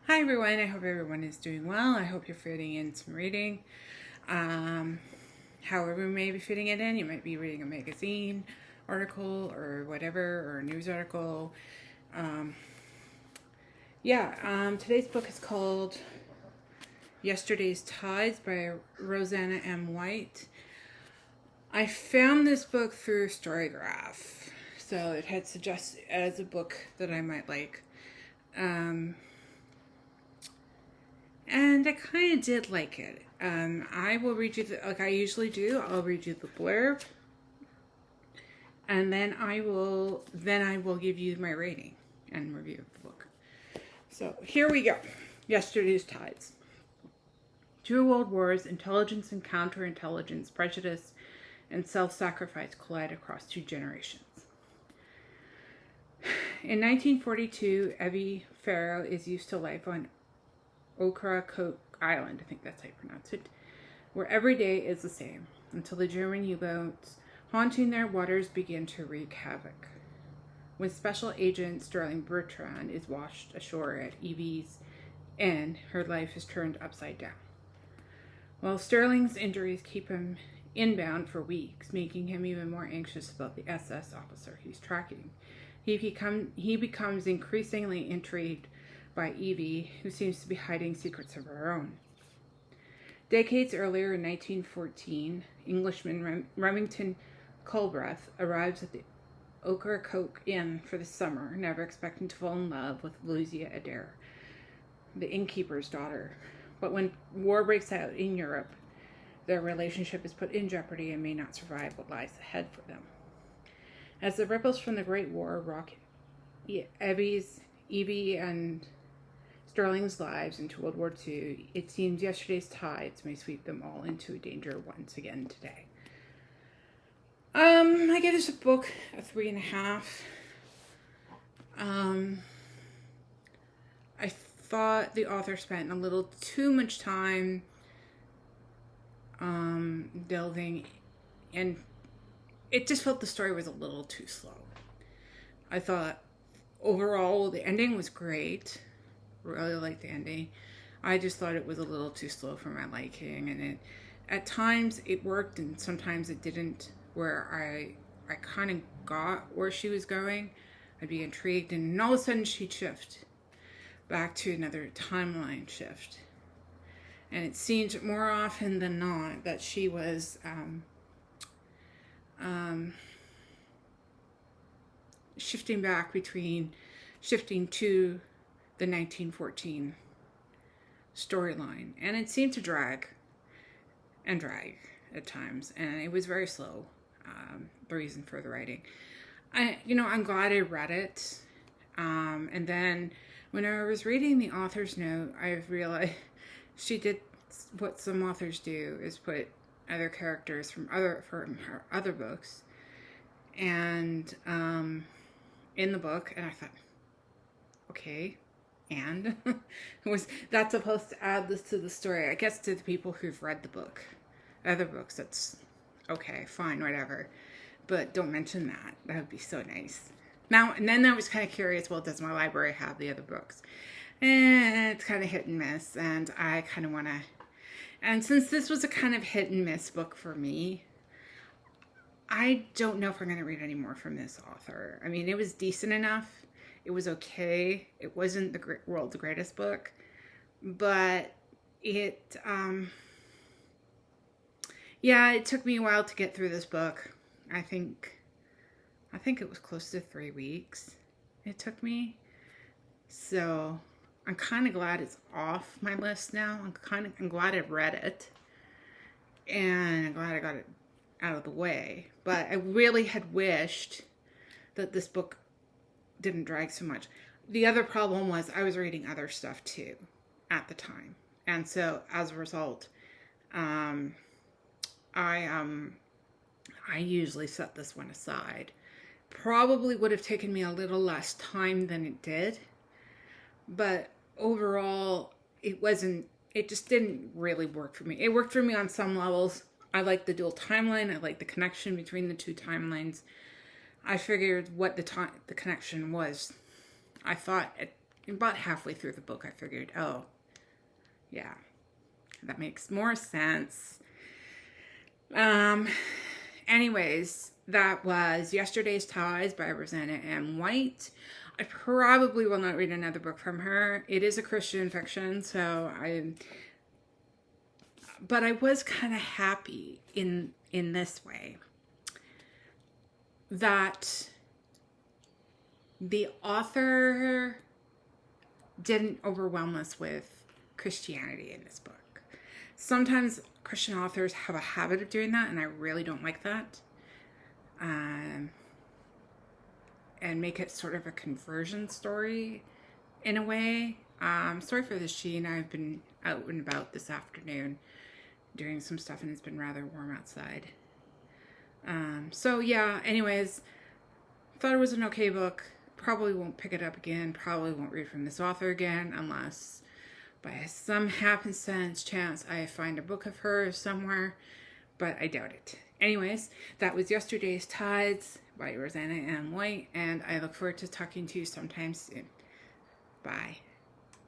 Hi everyone, I hope everyone is doing well. I hope you're fitting in some reading. However you may be fitting it in, you might be reading a magazine article or whatever, or a news article. Today's book is called Yesterday's Tides by Roseanna M. White. I found this book through Storygraph, so it had suggested as a book that I might like. And I kind of did like it. I will read you, like I usually do, I'll read you the blurb. And then I will give you my rating and review of the book. So here we go. Yesterday's Tides. 2 world wars, intelligence and counterintelligence, prejudice and self-sacrifice collide across 2 generations. In 1942, Evie Farrow is used to life on Ocracoke Island, I think that's how you pronounce it, where every day is the same, until the German U-boats haunting their waters begin to wreak havoc. When Special Agent Sterling Bertrand is washed ashore at Evie's inn, her life is turned upside down. While Sterling's injuries keep him inbound for weeks, making him even more anxious about the SS officer he's tracking, he becomes increasingly intrigued by Evie, who seems to be hiding secrets of her own. Decades earlier, in 1914, Englishman Remington Culbreth arrives at the Ocracoke Inn for the summer, never expecting to fall in love with Lucia Adair, the innkeeper's daughter. But when war breaks out in Europe, their relationship is put in jeopardy and may not survive what lies ahead for them. As the ripples from the Great War rock Evie and Sterling's lives into World War II, it seems yesterday's tides may sweep them all into danger once again today. I gave this book a 3.5. I thought the author spent a little too much time delving, and it just felt the story was a little too slow. I thought overall the ending was great. Really liked the ending. I just thought it was a little too slow for my liking, and it at times it worked and sometimes it didn't, where I kind of got where she was going. I'd be intrigued, and all of a sudden she'd shift back to another timeline shift, and it seemed more often than not that she was shifting to the 1914 storyline, and it seemed to drag at times, and it was very slow. The reason for the writing, I'm glad I read it, and then when I was reading the author's note, I realized she did what some authors do, is put other characters from her other books and in the book, and I thought, okay. And was that supposed to add this to the story? I guess to the people who've read the book, other books, that's okay, fine, whatever. But don't mention that. That would be so nice. Now, and then I was kind of curious, well, does my library have the other books? And it's kind of hit and miss, and I kind of want to, and since this was a kind of hit and miss book for me, I don't know if I'm going to read any more from this author. I mean, it was decent enough. It was okay. It wasn't the world's greatest book, but it took me a while to get through this book. I think it was close to 3 weeks it took me. So I'm kind of glad it's off my list now. I'm glad I read it, and I'm glad I got it out of the way. But I really had wished that this book didn't drag so much. The other problem was I was reading other stuff too at the time, and so as a result, I usually set this one aside. Probably would have taken me a little less time than it did, but overall it just didn't really work for me. It worked for me on some levels. I like the dual timeline. I like the connection between the 2 timelines. I figured what the connection was. I thought about halfway through the book, I figured, oh, yeah, that makes more sense. Anyways, that was Yesterday's Ties by Roseanna M. White. I probably will not read another book from her. It is a Christian fiction, but I was kind of happy in this way that the author didn't overwhelm us with Christianity in this book. Sometimes Christian authors have a habit of doing that, and I really don't like that. And make it sort of a conversion story in a way. Sorry for the sheen. I've been out and about this afternoon doing some stuff, and it's been rather warm outside. So yeah, anyways, thought it was an okay book. Probably won't pick it up again. Probably won't read from this author again unless by some happenstance chance I find a book of hers somewhere, but I doubt it. Anyways, that was Yesterday's Tides by Roseanna M. White, and I look forward to talking to you sometime soon. Bye.